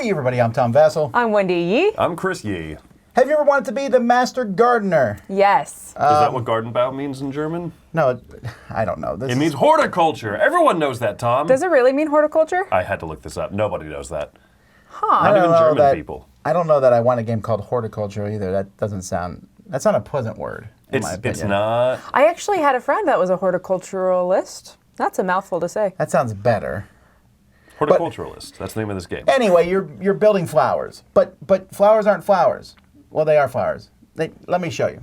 Hey everybody, I'm Tom Vassell. I'm Wendy Yee. I'm Chris Yee. Have you ever wanted to be the master gardener? Yes. Is that what Gartenbau means in German? No, I don't know. It means horticulture. Everyone knows that, Tom. Does it really mean horticulture? I had to look this up. Nobody knows that. Huh. Not even German people. I don't know that I want a game called horticulture either. That's not a pleasant word, in my opinion. It's not. I actually had a friend that was a horticulturalist. That's a mouthful to say. That sounds better. Horticulturalist. That's the name of this game. Anyway, you're building flowers, but flowers aren't flowers. Well, they are flowers. Let me show you.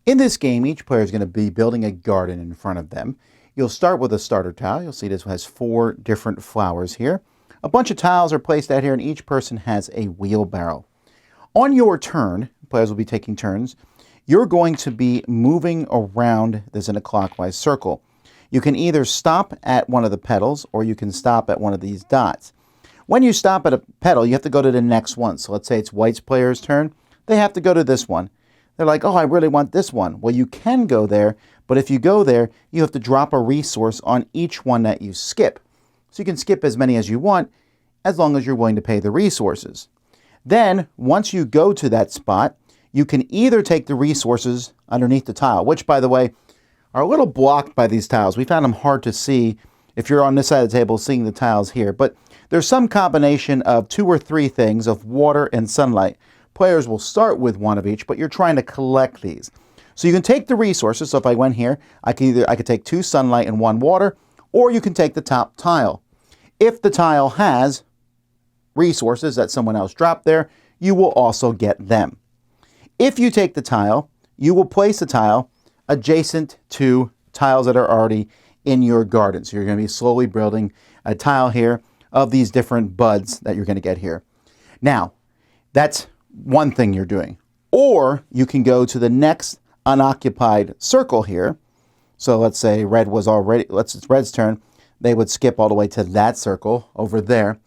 In this game, each player is going to be building a garden in front of them. You'll start with a starter tile. You'll see this has 4 different flowers here. A bunch of tiles are placed out here, and each person has a wheelbarrow. On your turn, players will be taking turns, you're going to be moving around this in a clockwise circle. You can either stop at one of the petals, or you can stop at one of these dots. When you stop at a petal, you have to go to the next one. So let's say it's White's player's turn. They have to go to this one. They're like, oh, I really want this one. Well, you can go there, but if you go there, you have to drop a resource on each one that you skip. So you can skip as many as you want, as long as you're willing to pay the resources. Then, once you go to that spot, you can either take the resources underneath the tile, which, by the way, are a little blocked by these tiles. We found them hard to see if you're on this side of the table seeing the tiles here. But there's some combination of 2 or 3 things of water and sunlight. Players will start with one of each, but you're trying to collect these. So you can take the resources. So if I went here, I could take 2 sunlight and 1 water, or you can take the top tile. If the tile has resources that someone else dropped there, you will also get them. If you take the tile, you will place the tile adjacent to tiles that are already in your garden. So you're going to be slowly building a tile here of these different buds that you're going to get here. Now, that's one thing you're doing. Or you can go to the next unoccupied circle here. So let's say it's Red's turn. They would skip all the way to that circle over there.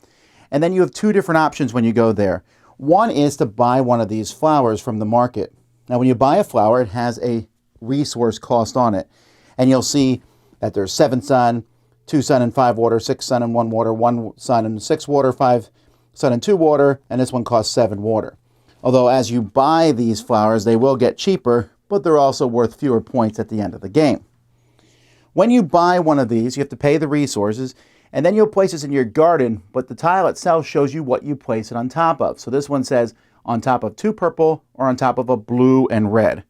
And then you have 2 different options when you go there. One is to buy one of these flowers from the market. Now, when you buy a flower, it has a resource cost on it. And you'll see that there's 7 sun, 2 sun and 5 water, 6 sun and 1 water, 1 sun and 6 water, 5 sun and 2 water, and this one costs 7 water. Although as you buy these flowers, they will get cheaper, but they're also worth fewer points at the end of the game. When you buy one of these, you have to pay the resources, and then you'll place this in your garden, but the tile itself shows you what you place it on top of. So this one says on top of 2 purple or on top of a blue and red.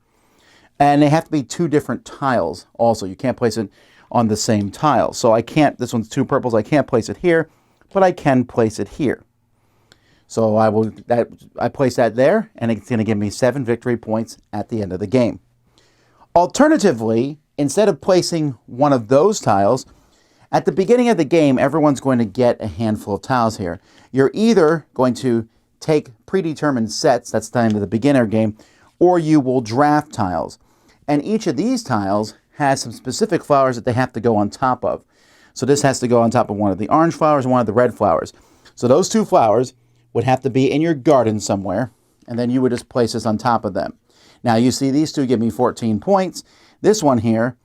And they have to be 2 different tiles also. You can't place it on the same tile. So this one's 2 purples, I can't place it here, but I can place it here. So I place that there, and it's going to give me 7 victory points at the end of the game. Alternatively, instead of placing one of those tiles, at the beginning of the game, everyone's going to get a handful of tiles here. You're either going to take predetermined sets, that's the end of the beginner game, or you will draft tiles. And each of these tiles has some specific flowers that they have to go on top of. So this has to go on top of one of the orange flowers and one of the red flowers. So those 2 flowers would have to be in your garden somewhere, and then you would just place this on top of them. Now you see these 2 give me 14 points. This one here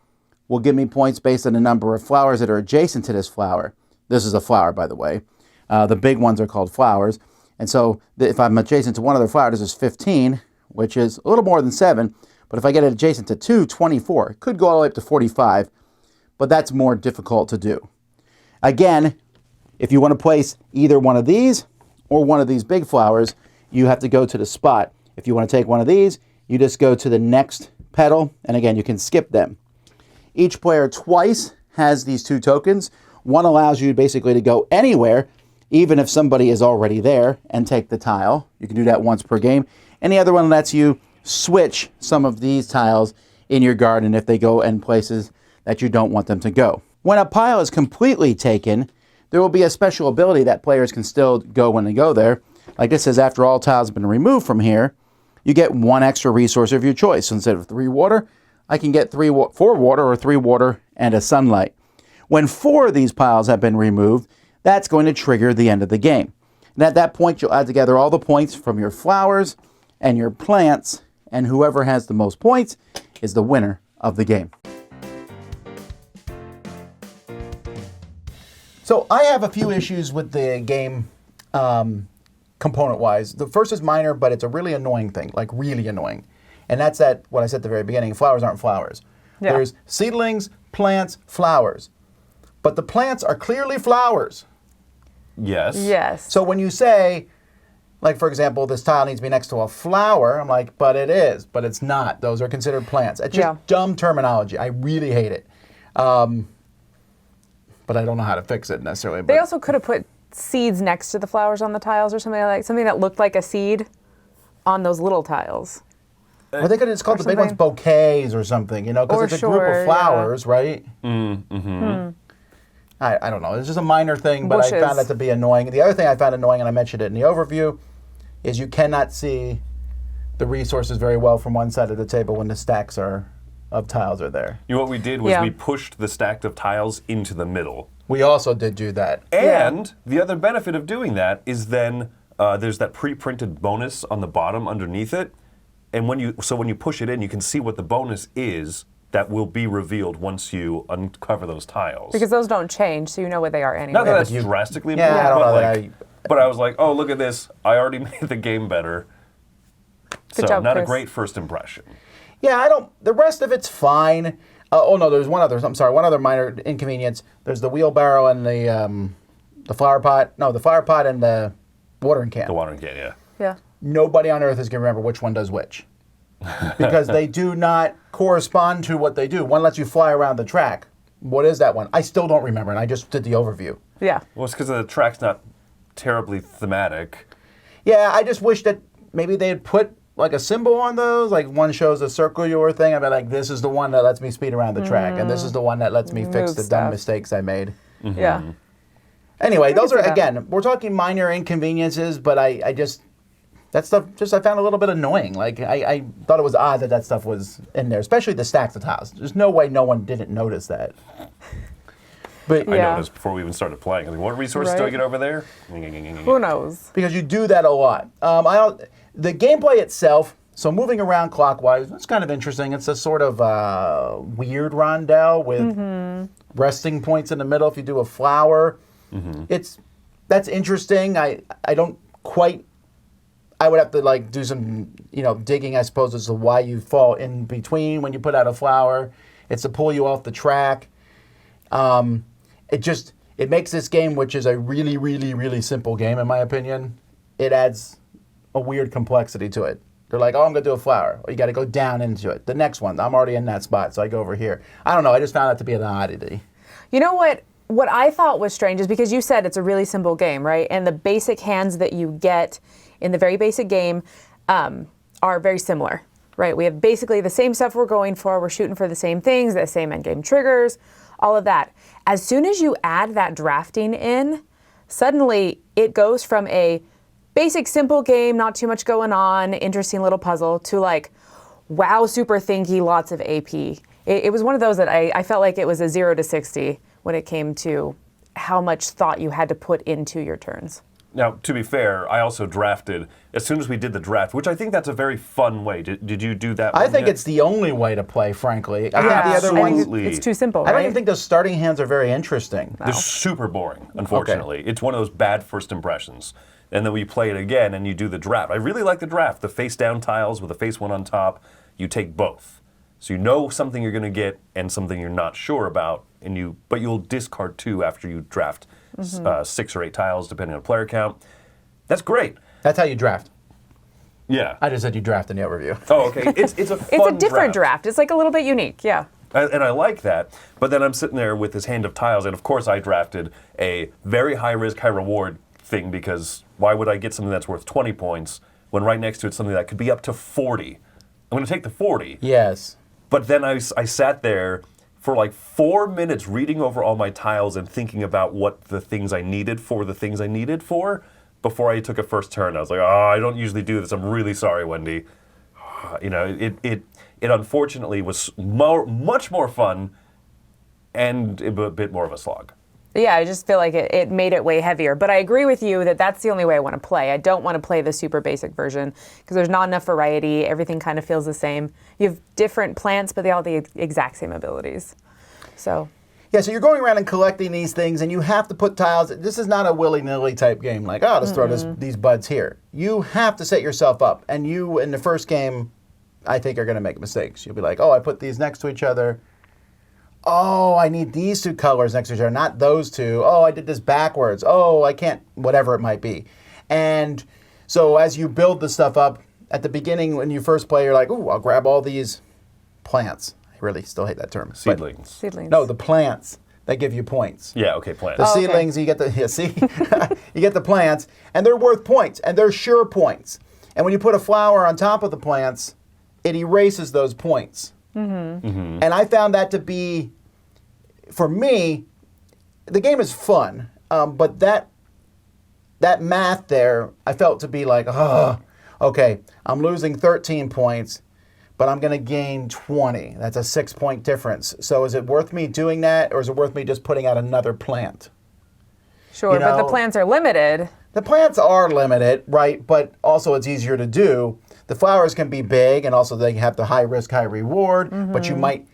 will give me points based on the number of flowers that are adjacent to this flower. This is a flower, by the way. The big ones are called flowers. And so if I'm adjacent to one other flower, this is 15, which is a little more than 7. But if I get it adjacent to 2, 24. It could go all the way up to 45, but that's more difficult to do. Again, if you want to place either one of these or one of these big flowers, you have to go to the spot. If you want to take one of these, you just go to the next petal, and again, you can skip them. Each player twice has these 2 tokens. One allows you basically to go anywhere, even if somebody is already there, and take the tile. You can do that once per game. And the other one lets you switch some of these tiles in your garden if they go in places that you don't want them to go. When a pile is completely taken, there will be a special ability that players can still go when they go there. Like this says, after all tiles have been removed from here, you get 1 extra resource of your choice. So instead of 3 water, I can get 4 water or 3 water and a sunlight. When 4 of these piles have been removed, that's going to trigger the end of the game. And at that point, you'll add together all the points from your flowers and your plants, and whoever has the most points is the winner of the game. So I have a few issues with the game component-wise. The first is minor, but it's a really annoying thing, like really annoying. And that's what I said at the very beginning, flowers aren't flowers. Yeah. There's seedlings, plants, flowers. But the plants are clearly flowers. Yes. Yes. So when you say, like for example, this tile needs to be next to a flower, I'm like, but it is, but it's not. Those are considered plants. It's just dumb terminology. I really hate it. But I don't know how to fix it necessarily. They also could have put seeds next to the flowers on the tiles or something like something that looked like a seed on those little tiles. Or they could have just called the big ones bouquets or something, because it's a group of flowers, right? I don't know. It's just a minor thing, but Bushes. I found that to be annoying. The other thing I found annoying, and I mentioned it in the overview, is you cannot see the resources very well from one side of the table when the stacks of tiles are there. What we did was we pushed the stack of tiles into the middle. We also did do that. And the other benefit of doing that is then there's that pre-printed bonus on the bottom underneath it. And when you push it in, you can see what the bonus is that will be revealed once you uncover those tiles. Because those don't change, so you know what they are anyway. Not that that's drastically Yeah, important, I don't know but, that but I was like, oh, look at this. I already made the game better. Good job, not a Chris. great first impression. Yeah, the rest of it's fine. There's one other minor inconvenience. There's the wheelbarrow and the flower pot. No, the flower pot and the watering can. The watering can, yeah. Yeah. Nobody on earth is going to remember which one does which. Because they do not correspond to what they do. One lets you fly around the track. What is that one? I still don't remember, and I just did the overview. Yeah. Well, it's because the track's not terribly thematic. Yeah, I just wish that maybe they had put like a symbol on those. Like one shows a circular thing. I'd be like, this is the one that lets me speed around the track, and this is the one that lets me fix the dumb mistakes I made. Yeah. Anyway, those are, see that. again, we're talking minor inconveniences, but I just, that stuff I found a little bit annoying. Like, I thought it was odd that stuff was in there, especially the stacks of tiles. There's no way no one didn't notice that. But I noticed before we even started playing. I mean, what resources do I get over there? Who knows? because you do that a lot. The gameplay itself, so moving around clockwise, it's kind of interesting. It's a sort of weird rondel with resting points in the middle if you do a flower. That's interesting. I don't quite. I would have to do some digging, I suppose, as to why you fall in between when you put out a flower. It's to pull you off the track. It makes this game, which is a really, really, really simple game in my opinion, it adds a weird complexity to it. They're like, oh, I'm going to do a flower. Well, you got to go down into it. The next one, I'm already in that spot, so I go over here. I don't know. I just found that to be an oddity. You know what? What I thought was strange is because you said it's a really simple game, right? And the basic hands that you get in the very basic game are very similar, right? We have basically the same stuff we're going for. We're shooting for the same things, the same endgame triggers, all of that. As soon as you add that drafting in, suddenly it goes from a basic simple game, not too much going on, interesting little puzzle, to wow, super thinky, lots of AP. It was one of those that I felt like it was a 0 to 60 when it came to how much thought you had to put into your turns. Now, to be fair, I also drafted as soon as we did the draft, which I think that's a very fun way. Did you do that? I think it's the only way to play, frankly. I think the other ones, it's too simple, I don't right? even think those starting hands are very interesting. They're super boring, unfortunately. It's one of those bad first impressions. And then we play it again and you do the draft. I really like the draft. The face down tiles with the face one on top, you take both. So you know something you're going to get and something you're not sure about, but you'll discard 2 after you draft 6 or 8 tiles, depending on player count. That's great. That's how you draft. Yeah. I just said you draft in the overview. Oh, okay. It's a fun It's a different draft. It's a little bit unique, yeah. And I like that. But then I'm sitting there with this hand of tiles, and of course I drafted a very high risk, high reward thing, because why would I get something that's worth 20 points when right next to it's something that could be up to 40? I'm going to take the 40. Yes. But then I sat there for 4 minutes reading over all my tiles and thinking about what the things I needed for before I took a first turn. I was like, oh, I don't usually do this. I'm really sorry, Wendy. It unfortunately was much more fun and a bit more of a slog. Yeah, I just feel like it made it way heavier. But I agree with you that that's the only way I want to play. I don't want to play the super basic version because there's not enough variety. Everything kind of feels the same. You have different plants, but they all have the exact same abilities. So. Yeah, so you're going around and collecting these things, and you have to put tiles. This is not a willy-nilly type game, like, oh, let's throw these buds here. You have to set yourself up, and you, in the first game, I think are going to make mistakes. You'll be like, oh, I put these next to each other. Oh, I need these two colors next to each other, not those two. Oh, I did this backwards. Oh, I can't, whatever it might be. And so as you build the stuff up, at the beginning when you first play, you're like, ooh, I'll grab all these plants. I really still hate that term. Seedlings. Seedlings. No, the plants that give you points. Yeah, okay, plants. The seedlings, you get the, you get the plants, and they're worth points, and they're sure points. And when you put a flower on top of the plants, it erases those points. And I found that to be, for me, the game is fun, but that math there, I felt to be like, oh, okay, I'm losing 13 points, but I'm going to gain 20. That's a 6-point difference. So is it worth me doing that, or is it worth me just putting out another plant? Sure, but the plants are limited. The plants are limited, right? But also it's easier to do. The flowers can be big, and also they have the high risk, high reward, but you might,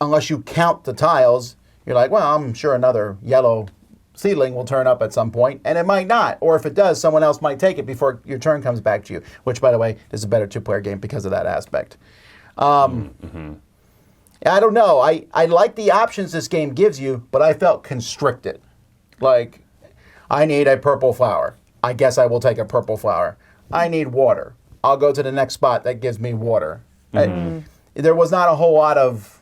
unless you count the tiles, you're like, well, I'm sure another yellow seedling will turn up at some point, and it might not. Or if it does, someone else might take it before your turn comes back to you, which, by the way, is a better two-player game because of that aspect. I don't know. I like the options this game gives you, but I felt constricted. Like, I need a purple flower. I guess I will take a purple flower. I need water. I'll go to the next spot that gives me water. There was not a whole lot of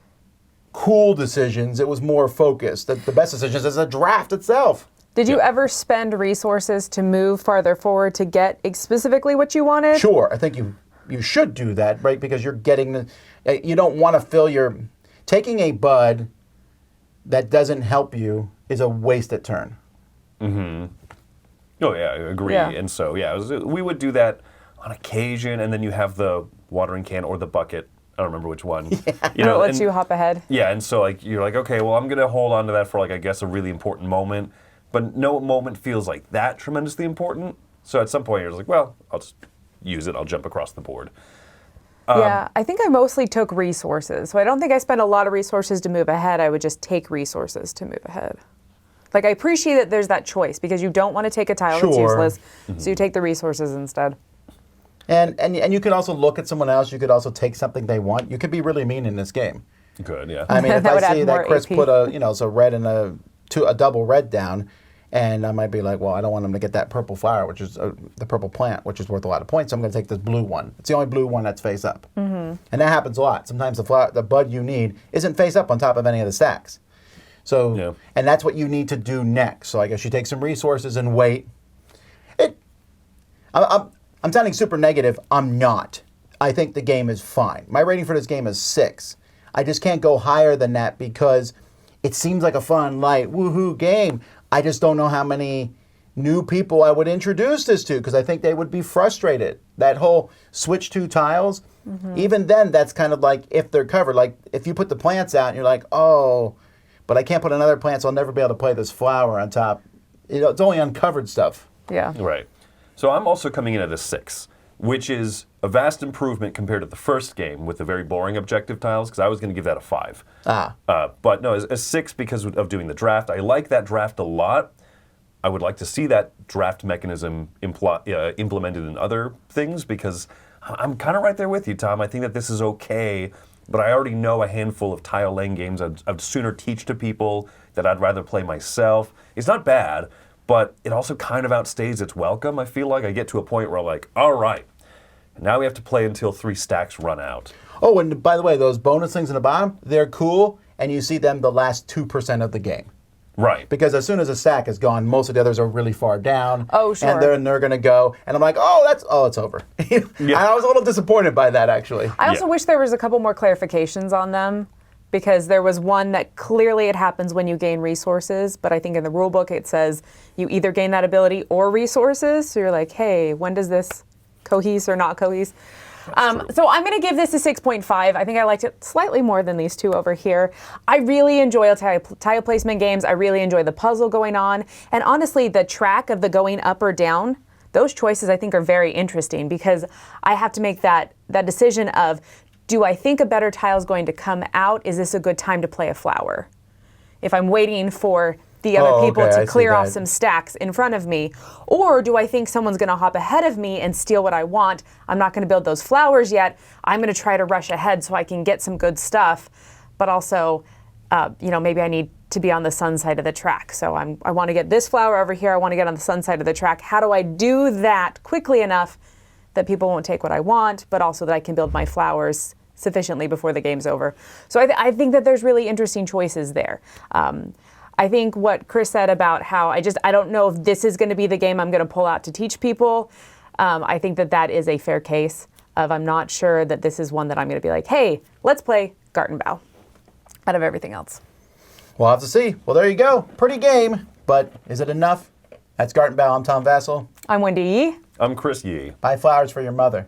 cool decisions. It was more focused. The best decisions is a draft itself. Did you ever spend resources to move farther forward to get specifically what you wanted? Sure. I think you should do that, right? Because you're getting you don't want to fill your... Taking a bud that doesn't help you is a wasted turn. Oh, yeah, I agree. Yeah. And so, we would do that on occasion, and then you have the watering can or the bucket. I don't remember which one. You know, it lets you hop ahead. Yeah, and so like you're like, okay, well, I'm going to hold on to that for like, I guess, a really important moment. But no moment feels like that tremendously important. So at some point, you're just like, well, I'll just use it. I'll jump across the board. Yeah, I think I mostly took resources. So I don't think I spent a lot of resources to move ahead. I would just take resources to move ahead. Like, I appreciate that there's that choice because you don't want to take a tile that's useless, so you take the resources instead. And you could also look at someone else. You could also take something they want. You could be really mean in this game. Good, yeah. I mean, if That would I see add that more Chris AP. put a red and a double red down, and I might be like, well, I don't want him to get that purple flower, which is the purple plant, which is worth a lot of points. So I'm going to take this blue one. It's the only blue one that's face up. And that happens a lot. Sometimes the bud you need isn't face up on top of any of the stacks. So, and that's what you need to do next. So I guess you take some resources and wait. I'm sounding super negative. I'm not. I think the game is fine. My rating for this game is 6. I just can't go higher than that because it seems like a fun, light, woohoo game. I just don't know how many new people I would introduce this to because I think they would be frustrated. That whole switch 2 tiles, even then, that's kind of like if they're covered. Like if you put the plants out and you're like, oh, but I can't put another plant, so I'll never be able to play this flower on top. It's only uncovered stuff. Yeah. Right. So I'm also coming in at a 6, which is a vast improvement compared to the first game with the very boring objective tiles, because I was going to give that a 5. But no, a 6 because of doing the draft. I like that draft a lot. I would like to see that draft mechanism implemented in other things, because I'm kind of right there with you, Tom. I think that this is okay, but I already know a handful of tile laying games I'd sooner teach to people that I'd rather play myself. It's not bad, but it also kind of outstays its welcome. I feel like I get to a point where I'm like, all right, now we have to play until 3 stacks run out. Oh, and by the way, those bonus things in the bottom, they're cool, and you see them the last 2% of the game. Right. Because as soon as a stack is gone, most of the others are really far down. Oh, sure. And they're going to go. And I'm like, it's over. I was a little disappointed by that, actually. I also wish there was a couple more clarifications on them, because there was one that clearly it happens when you gain resources, but I think in the rule book it says you either gain that ability or resources. So you're like, hey, when does this cohese or not cohese? So I'm going to give this a 6.5. I think I liked it slightly more than these two over here. I really enjoy tile placement games. I really enjoy the puzzle going on. And honestly, the track of the going up or down, those choices I think are very interesting, because I have to make that decision of, do I think a better tile is going to come out? Is this a good time to play a flower? if I'm waiting for the other people okay, I to see clear off that. some stacks in front of me? Or do I think someone's going to hop ahead of me and steal what I want? I'm not going to build those flowers yet. I'm going to try to rush ahead so I can get some good stuff. But also, maybe I need to be on the sun side of the track. So I want to get this flower over here. I want to get on the sun side of the track. How do I do that quickly enough that people won't take what I want, but also that I can build my flowers sufficiently before the game's over? So I think that there's really interesting choices there. I think what Chris said about how I don't know if this is going to be the game I'm going to pull out to teach people. I think that is a fair case of I'm not sure that this is one that I'm going to be like, hey, let's play Gartenbau out of everything else. We'll have to see. Well, there you go. Pretty game, but is it enough? That's Gartenbau. I'm Tom Vassell. I'm Wendy Yee. I'm Chris Yee. Buy flowers for your mother.